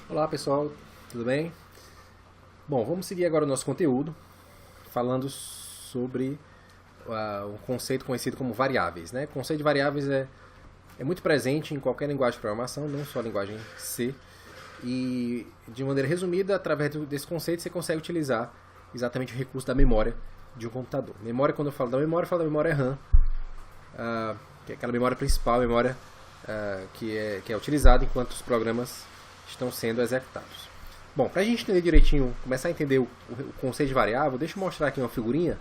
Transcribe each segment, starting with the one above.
Olá pessoal, tudo bem? Bom, vamos seguir agora o nosso conteúdo falando sobre um conceito conhecido como variáveis. Né? O conceito de variáveis é muito presente em qualquer linguagem de programação, não só a linguagem C. E, de maneira resumida, através desse conceito você consegue utilizar exatamente o recurso da memória de um computador. Memória, quando eu falo da memória RAM, que é aquela memória principal, a memória que é utilizada enquanto os programas estão sendo executados. Bom, para a gente entender direitinho, começar a entender o conceito de variável, deixa eu mostrar aqui uma figurinha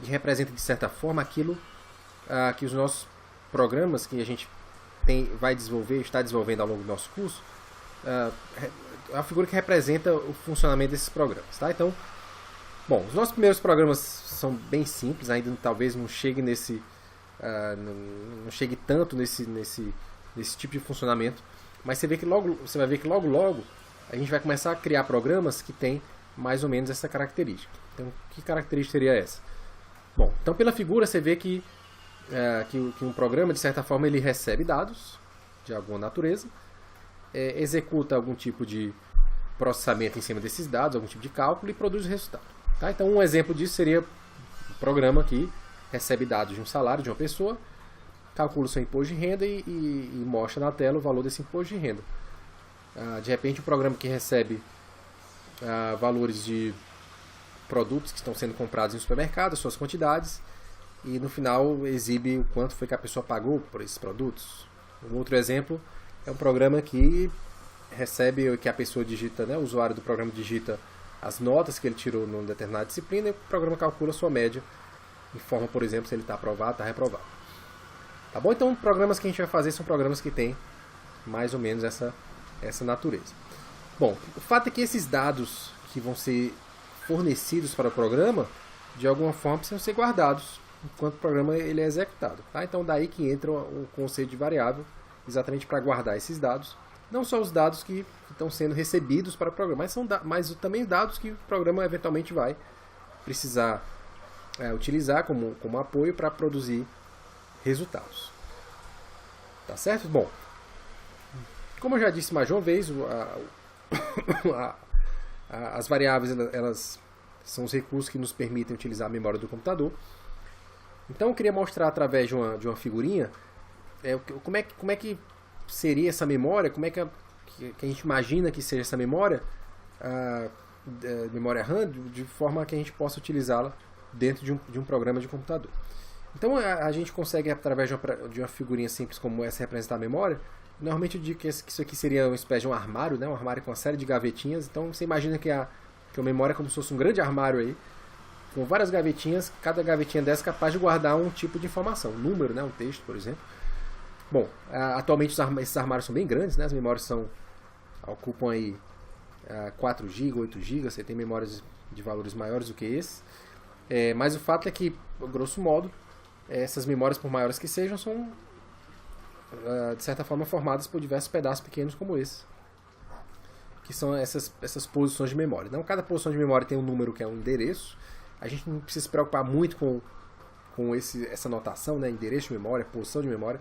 que representa, de certa forma, aquilo que os nossos programas que a gente vai desenvolver, está desenvolvendo ao longo do nosso curso, é a figura que representa o funcionamento desses programas. Tá? Então, bom, os nossos primeiros programas são bem simples, ainda talvez não chegue não chegue tanto nesse tipo de funcionamento, mas você vai ver que logo a gente vai começar a criar programas que têm mais ou menos essa característica. Então, que característica seria essa? Bom, então pela figura você vê que um programa, de certa forma, ele recebe dados de alguma natureza, executa algum tipo de processamento em cima desses dados, algum tipo de cálculo e produz o resultado. Tá? Então um exemplo disso seria um programa que recebe dados de um salário de uma pessoa, calcula o seu imposto de renda e mostra na tela o valor desse imposto de renda. De repente, um programa que recebe valores de produtos que estão sendo comprados em supermercado, suas quantidades, e no final exibe o quanto foi que a pessoa pagou por esses produtos. Um outro exemplo é um programa que recebe, que a pessoa digita, né, o usuário do programa digita as notas que ele tirou numa determinada disciplina e o programa calcula a sua média, informa, por exemplo, se ele está aprovado ou está reprovado. Tá bom? Então, programas que a gente vai fazer são programas que têm mais ou menos essa natureza. Bom, o fato é que esses dados que vão ser fornecidos para o programa, de alguma forma precisam ser guardados enquanto o programa ele é executado. Tá? Então, daí que entra o conceito de variável, exatamente para guardar esses dados. Não só os dados que estão sendo recebidos para o programa, mas também dados que o programa eventualmente vai precisar utilizar como apoio para produzir resultados. Tá certo? Bom, como eu já disse mais de uma vez, as variáveis elas são os recursos que nos permitem utilizar a memória do computador. Então eu queria mostrar através de uma figurinha como é que seria essa memória, como é que a gente imagina que seja essa memória, memória RAM, de forma que a gente possa utilizá-la dentro de um programa de computador. Então a gente consegue, através de uma figurinha simples como essa, representar a memória. Normalmente eu digo que isso aqui seria uma espécie de um armário, né? Um armário com uma série de gavetinhas. Então você imagina que a memória é como se fosse um grande armário aí, com várias gavetinhas, cada gavetinha dessa é capaz de guardar um tipo de informação, um número, né? Um texto, por exemplo. Bom, atualmente esses armários são bem grandes, né? As memórias ocupam aí 4 GB, 8 GB, você tem memórias de valores maiores do que esse. Mas o fato é que, grosso modo, essas memórias, por maiores que sejam, são de certa forma formadas por diversos pedaços pequenos como esse, que são essas posições de memória. Então, cada posição de memória tem um número que é um endereço. A gente não precisa se preocupar muito com essa notação, né? Endereço de memória, posição de memória.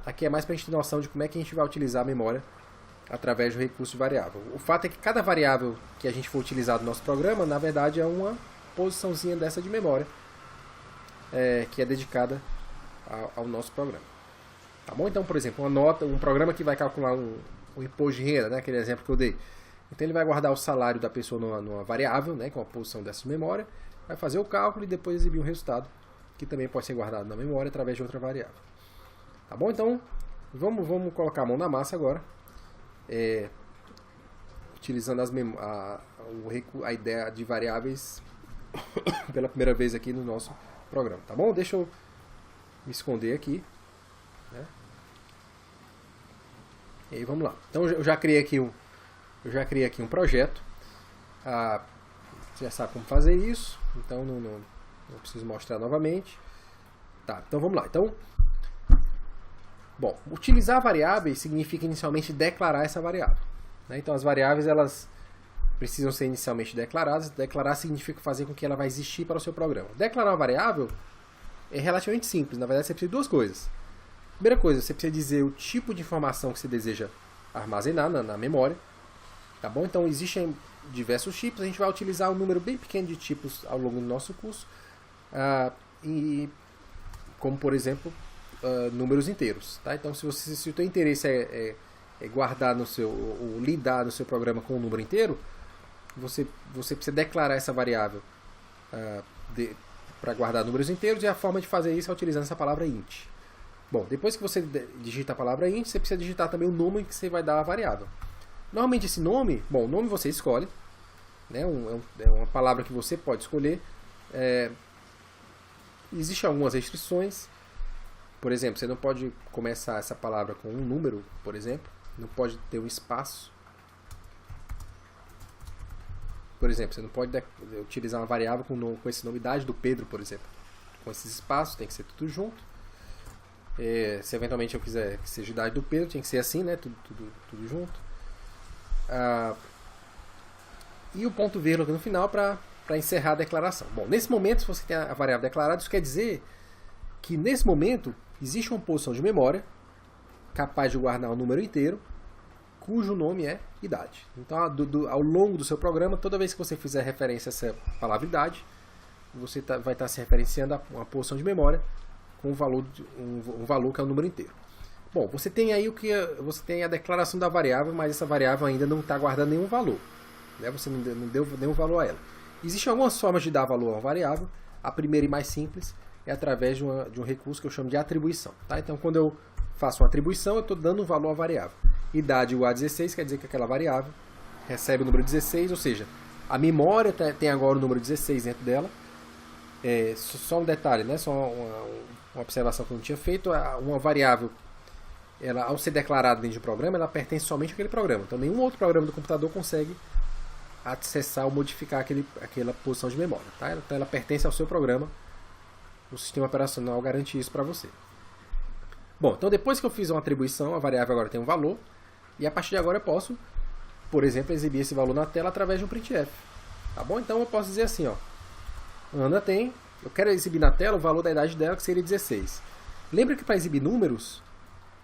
Aqui é mais para a gente ter noção de como é que a gente vai utilizar a memória através do recurso de variável. O fato é que cada variável que a gente for utilizar no nosso programa, na verdade, é uma posiçãozinha dessa de memória que é dedicada ao nosso programa. Tá bom? Então, por exemplo, um programa que vai calcular um imposto de renda, né, aquele exemplo que eu dei. Então ele vai guardar o salário da pessoa numa variável, né, com a posição dessa memória, vai fazer o cálculo e depois exibir um resultado que também pode ser guardado na memória através de outra variável. Tá bom? Então, vamos colocar a mão na massa agora, utilizando a ideia de variáveis pela primeira vez aqui no nosso programa. Tá bom? Deixa eu me esconder aqui. Né? E aí, vamos lá. Então eu já criei aqui um projeto. Você já sabe como fazer isso, então não preciso mostrar novamente. Tá, então vamos lá. Então, bom, utilizar variáveis significa inicialmente declarar essa variável. Né? Então as variáveis elas precisam ser inicialmente declaradas. Declarar significa fazer com que ela vai existir para o seu programa. Declarar uma variável é relativamente simples. Na verdade, você precisa de duas coisas. Primeira coisa, você precisa dizer o tipo de informação que você deseja armazenar na memória. Tá bom? Então existem diversos tipos, a gente vai utilizar um número bem pequeno de tipos ao longo do nosso curso, como por exemplo números inteiros. Tá? Então se o teu interesse é guardar no seu, ou lidar no seu programa com um número inteiro, você precisa declarar essa variável para guardar números inteiros, e a forma de fazer isso é utilizando essa palavra int. Bom, depois que você digita a palavra int, você precisa digitar também o nome que você vai dar à variável. Normalmente esse nome, o nome você escolhe, né? É uma palavra que você pode escolher. Existem algumas restrições. Por exemplo, você não pode começar essa palavra com um número, por exemplo. Não pode ter um espaço. Por exemplo, você não pode utilizar uma variável com esse nome, idade do Pedro, por exemplo. Com esses espaços, tem que ser tudo junto. Se eventualmente eu quiser que seja a idade do Pedro, tem que ser assim, né? Tudo junto. E o ponto vírgula no final para encerrar a declaração. Bom, nesse momento, se você tem a variável declarada, isso quer dizer que nesse momento existe uma posição de memória capaz de guardar um número inteiro, cujo nome é idade. Então, ao longo do seu programa, toda vez que você fizer referência a essa palavra idade, você vai estar se referenciando a uma posição de memória com um valor que é o número inteiro. Bom, você tem aí você tem a declaração da variável, mas essa variável ainda não está guardando nenhum valor. Né? Você não deu nenhum valor a ela. Existem algumas formas de dar valor a uma variável. A primeira e mais simples é através de um recurso que eu chamo de atribuição. Tá? Então, quando eu faço uma atribuição, eu estou dando um valor à variável. Idade igual a 16 quer dizer que aquela variável recebe o número 16, ou seja, a memória tem agora o número 16 dentro dela. Só um detalhe, né? Só uma observação que eu não tinha feito. Uma variável, ela, ao ser declarada dentro de um programa, ela pertence somente àquele programa. Então, nenhum outro programa do computador consegue acessar ou modificar aquela posição de memória. Tá? Então, ela pertence ao seu programa. O sistema operacional garante isso para você. Bom, então depois que eu fiz uma atribuição, a variável agora tem um valor. E a partir de agora eu posso, por exemplo, exibir esse valor na tela através de um printf. Tá bom? Então eu posso dizer assim, ó. Ana eu quero exibir na tela o valor da idade dela, que seria 16. Lembra que para exibir números,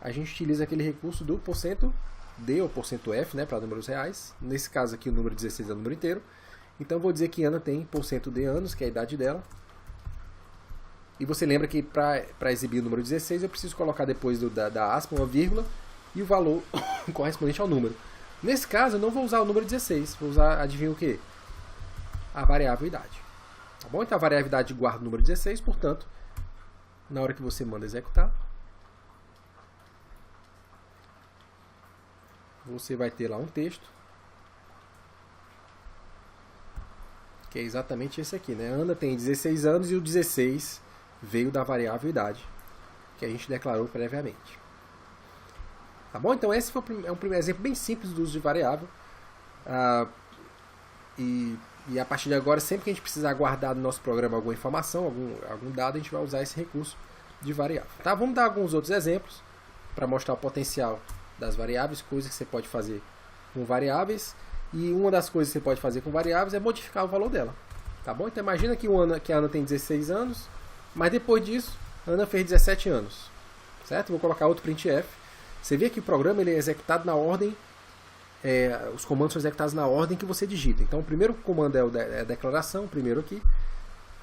a gente utiliza aquele recurso do %d ou %f, né, para números reais. Nesse caso aqui o número 16 é o número inteiro. Então eu vou dizer que Ana tem %d anos, que é a idade dela. E você lembra que para exibir o número 16 eu preciso colocar depois da aspa uma vírgula e o valor correspondente ao número. Nesse caso eu não vou usar o número 16, vou usar, adivinha o que? A variável idade. Tá bom? Então a variável idade guarda o número 16, portanto, na hora que você manda executar, você vai ter lá um texto, que é exatamente esse aqui, né? Ana tem 16 anos e o 16 veio da variável idade, que a gente declarou previamente. Tá bom? Então esse é um primeiro exemplo bem simples do uso de variável. E a partir de agora, sempre que a gente precisar guardar no nosso programa alguma informação, algum dado, a gente vai usar esse recurso de variável. Tá? Vamos dar alguns outros exemplos para mostrar o potencial das variáveis, coisas que você pode fazer com variáveis. E uma das coisas que você pode fazer com variáveis é modificar o valor dela. Tá bom? Então imagina que a Ana tem 16 anos, mas depois disso, a Ana fez 17 anos. Certo? Vou colocar outro printf. Você vê que o programa ele é executado na ordem, os comandos são executados na ordem que você digita. Então o primeiro comando é a declaração, o primeiro aqui.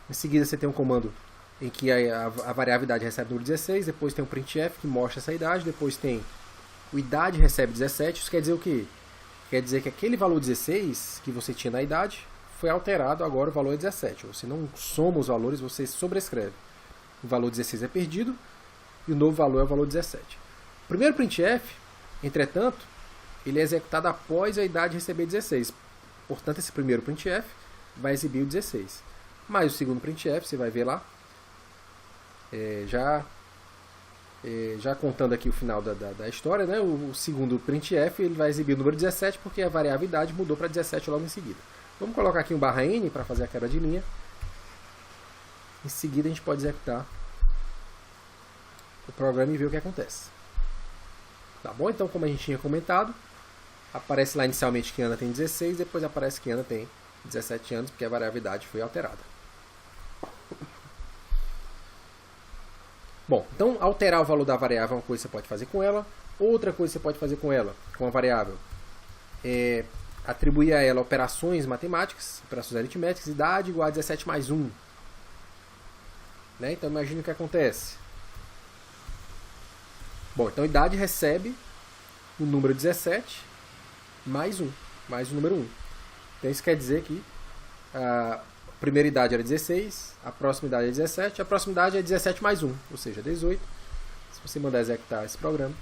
Em seguida você tem um comando em que a variável idade recebe o número 16, depois tem um printf que mostra essa idade, depois tem o idade recebe 17. Isso quer dizer o quê? Quer dizer que aquele valor 16 que você tinha na idade foi alterado, agora o valor é 17. Você não soma os valores, você sobrescreve. O valor 16 é perdido e o novo valor é o valor 17. O primeiro printf, entretanto, ele é executado após a idade receber 16. Portanto, esse primeiro printf vai exibir o 16. Mas o segundo printf, você vai ver lá, já contando aqui o final da história, né? O segundo printf ele vai exibir o número 17 porque a variável idade mudou para 17 logo em seguida. Vamos colocar aqui um /n para fazer a quebra de linha. Em seguida a gente pode executar o programa e ver o que acontece. Tá bom? Então, como a gente tinha comentado, aparece lá inicialmente que Ana tem 16, depois aparece que Ana tem 17 anos, porque a variável idade foi alterada. Bom, então alterar o valor da variável é uma coisa que você pode fazer com ela. Outra coisa que você pode fazer com ela, com a variável, é atribuir a ela operações matemáticas, operações aritméticas, idade igual a 17 mais 1. Né? Então imagine o que acontece. Bom, então idade recebe o número 17 mais 1, mais o número 1. Então isso quer dizer que a primeira idade era 16, a próxima idade é 17, a próxima idade é 17 mais 1, ou seja, 18. Se você mandar executar esse programa,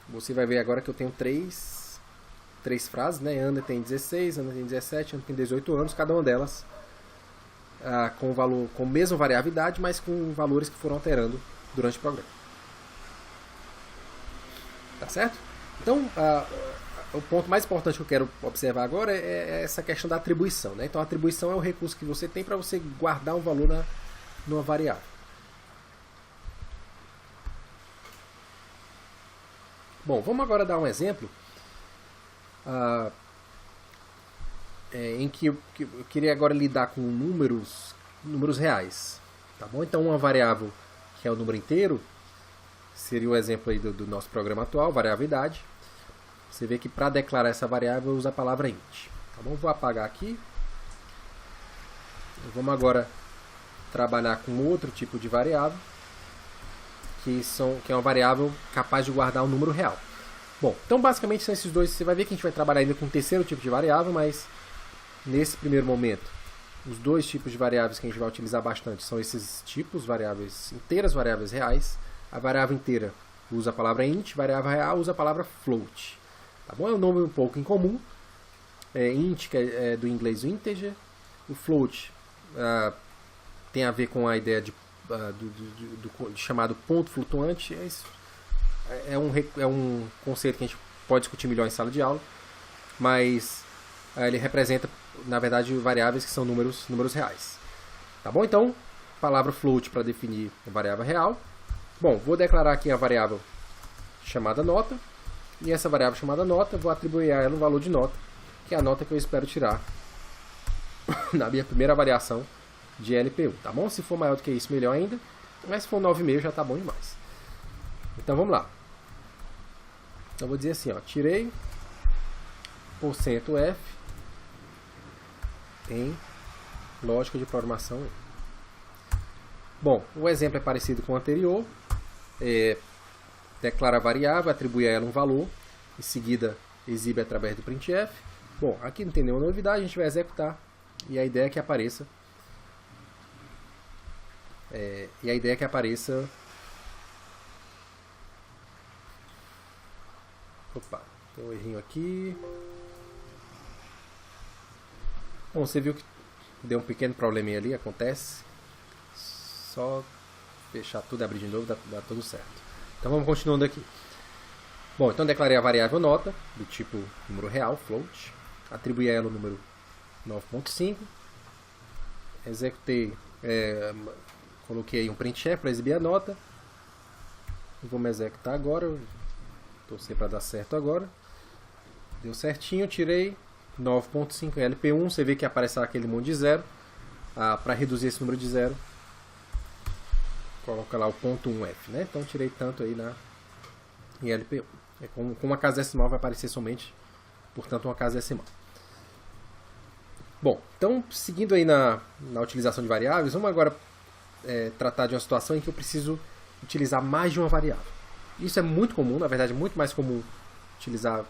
você vai ver agora que eu tenho três frases, né? Ana tem 16, Ana tem 17, Ana tem 18 anos, cada uma delas com a mesma variabilidade, mas com valores que foram alterando durante o programa. Tá certo? Então, o ponto mais importante que eu quero observar agora é essa questão da atribuição. Né? Então, a atribuição é o recurso que você tem para você guardar um valor numa variável. Bom, vamos agora dar um exemplo em que eu queria agora lidar com números reais. Tá bom? Então, uma variável que é o número inteiro seria o exemplo aí do nosso programa atual, variável idade. Você vê que para declarar essa variável eu uso a palavra int. Tá bom? Vou apagar aqui. Vamos agora trabalhar com outro tipo de variável, que é uma variável capaz de guardar um número real. Bom, então basicamente são esses dois. Você vai ver que a gente vai trabalhar ainda com um terceiro tipo de variável, mas nesse primeiro momento, os dois tipos de variáveis que a gente vai utilizar bastante são esses tipos, variáveis inteiras, variáveis reais. A variável inteira usa a palavra int, variável real usa a palavra float. Tá bom? É um nome um pouco incomum. Int, que é do inglês integer. O float tem a ver com a ideia de chamado ponto flutuante. É um conceito que a gente pode discutir melhor em sala de aula, mas ele representa, na verdade, variáveis que são números reais. Tá bom? Então, palavra float para definir a variável real. Bom, vou declarar aqui a variável chamada nota, e essa variável chamada nota, vou atribuir a ela um valor de nota, que é a nota que eu espero tirar na minha primeira avaliação de LP1, tá bom? Se for maior do que isso, melhor ainda, mas se for 9,5 já tá bom demais. Então vamos lá. Então vou dizer assim, ó, tirei %F em lógica de programação. Bom, o exemplo é parecido com o anterior. Declara a variável, atribui a ela um valor, em seguida exibe através do printf. Bom, aqui não tem nenhuma novidade, a gente vai executar e a ideia é que apareça opa, tem um errinho aqui. Bom, você viu que deu um pequeno probleminha ali, acontece. Só fechar tudo e abrir de novo, dá tudo certo. Então vamos continuando aqui. Bom, então declarei a variável nota, do tipo número real, float. Atribuí a ela o número 9.5. Executei, coloquei um printf para exibir a nota. Vamos executar agora. Torcer para dar certo agora. Deu certinho, tirei 9.5 em LP1. Você vê que aparece aquele monte de zero. Para reduzir esse número de zero, coloca lá o ponto 1F, né? Então tirei tanto aí em LP1. Com uma casa decimal vai aparecer somente, portanto, uma casa decimal. Bom, então seguindo aí na utilização de variáveis, vamos agora tratar de uma situação em que eu preciso utilizar mais de uma variável. Isso é muito comum, na verdade é muito mais comum utilizar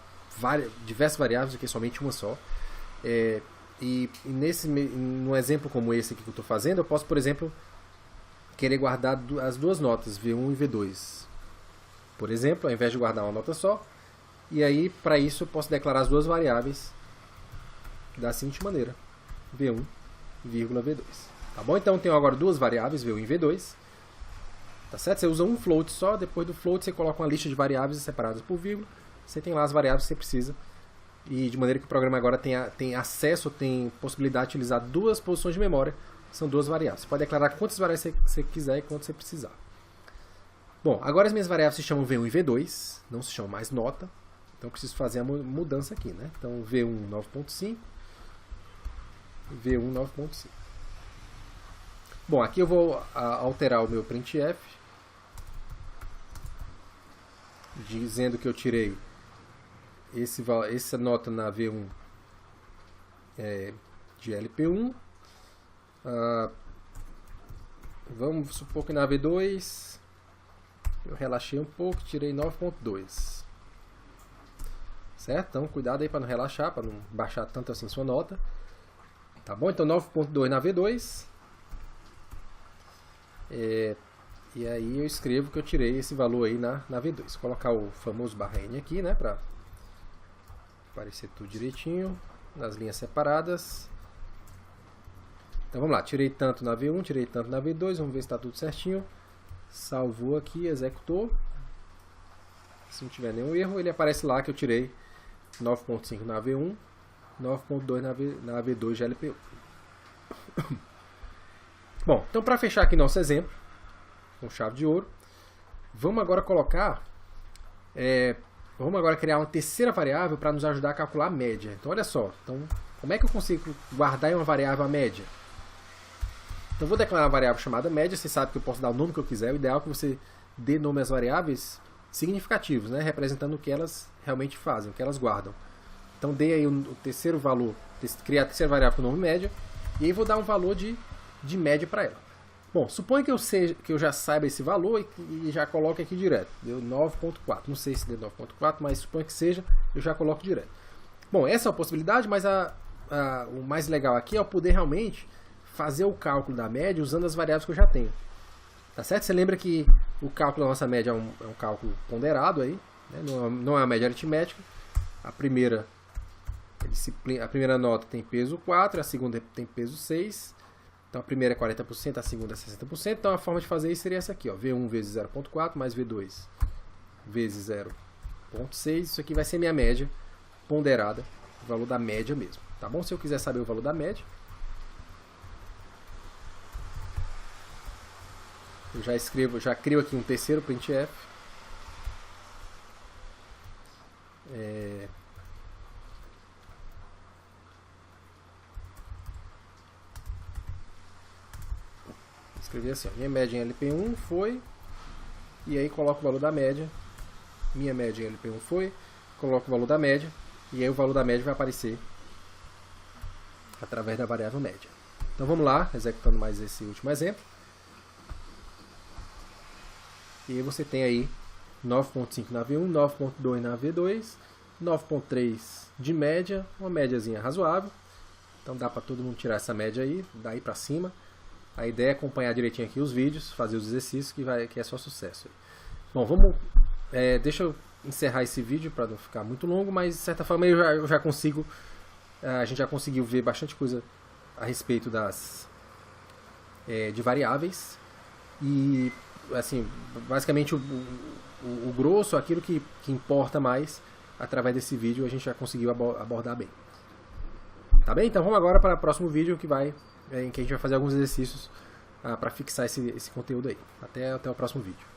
diversas variáveis do que somente uma só. E num exemplo como esse aqui que eu estou fazendo, eu posso, por exemplo, querer guardar as duas notas, V1 e V2. Por exemplo, ao invés de guardar uma nota só, e aí para isso eu posso declarar as duas variáveis da seguinte maneira: V1, V2. Tá bom? Então eu tenho agora duas variáveis, V1 e V2. Tá certo? Você usa um float só, depois do float você coloca uma lista de variáveis separadas por vírgula. Você tem lá as variáveis que você precisa. E de maneira que o programa agora tem acesso, tem possibilidade de utilizar duas posições de memória. São duas variáveis. Você pode declarar quantas variáveis você quiser e quantas você precisar. Bom, agora as minhas variáveis se chamam V1 e V2, não se chamam mais nota. Então eu preciso fazer a mudança aqui, né? Então V1 9.5, V1 9.5. Bom, aqui eu vou alterar o meu printf, dizendo que eu tirei essa nota na V1 de LP1. Vamos supor que na V2 eu relaxei um pouco, tirei 9.2. Certo? Então cuidado aí para não relaxar, para não baixar tanto assim sua nota. Tá bom? Então 9.2 na V2. E aí eu escrevo que eu tirei esse valor aí na V2. Vou colocar o famoso barra N aqui, né? Para aparecer tudo direitinho, nas linhas separadas. Então vamos lá, tirei tanto na V1, tirei tanto na V2, vamos ver se está tudo certinho. Salvou aqui, executou. Se não tiver nenhum erro, ele aparece lá que eu tirei 9.5 na V1, 9.2 na V2 de LP1. Bom, então para fechar aqui nosso exemplo, com chave de ouro, vamos agora colocar, vamos agora criar uma terceira variável para nos ajudar a calcular a média. Então olha só, então, como é que eu consigo guardar em uma variável a média? Então vou declarar uma variável chamada média, você sabe que eu posso dar o nome que eu quiser, o ideal é que você dê nome às variáveis significativos, né, representando o que elas realmente fazem, o que elas guardam. Então dei aí o terceiro valor, criar a terceira variável com o nome média, e aí vou dar um valor de média para ela. Bom, suponha que eu já saiba esse valor e já coloque aqui direto. Deu 9.4, não sei se deu 9.4, mas suponha que seja, eu já coloco direto. Bom, essa é uma possibilidade, mas o mais legal aqui é eu poder realmente fazer o cálculo da média usando as variáveis que eu já tenho. Tá certo? Você lembra que o cálculo da nossa média é um cálculo ponderado aí, né? Não é uma média aritmética. A primeira nota tem peso 4, a segunda tem peso 6. Então a primeira é 40%, a segunda é 60%. Então a forma de fazer isso seria essa aqui, ó, V1 vezes 0.4 mais V2 vezes 0.6. Isso aqui vai ser minha média ponderada, o valor da média mesmo. Tá bom? Se eu quiser saber o valor da média, eu já crio aqui um terceiro printf. Escrever assim, ó, minha média em LP1 foi, e aí coloco o valor da média. Minha média em LP1 foi, coloco o valor da média, e aí o valor da média vai aparecer através da variável média. Então vamos lá, executando mais esse último exemplo. E aí você tem aí 9.5 na V1, 9.2 na V2, 9.3 de média, uma médiazinha razoável. Então dá para todo mundo tirar essa média aí, daí para cima. A ideia é acompanhar direitinho aqui os vídeos, fazer os exercícios, que é só sucesso. Bom, deixa eu encerrar esse vídeo para não ficar muito longo, mas de certa forma eu já consigo, a gente já conseguiu ver bastante coisa a respeito de variáveis. E assim, basicamente o grosso, aquilo que importa mais, através desse vídeo a gente já conseguiu abordar bem. Tá bem? Então vamos agora para o próximo vídeo em que a gente vai fazer alguns exercícios para fixar esse conteúdo aí. Até o próximo vídeo.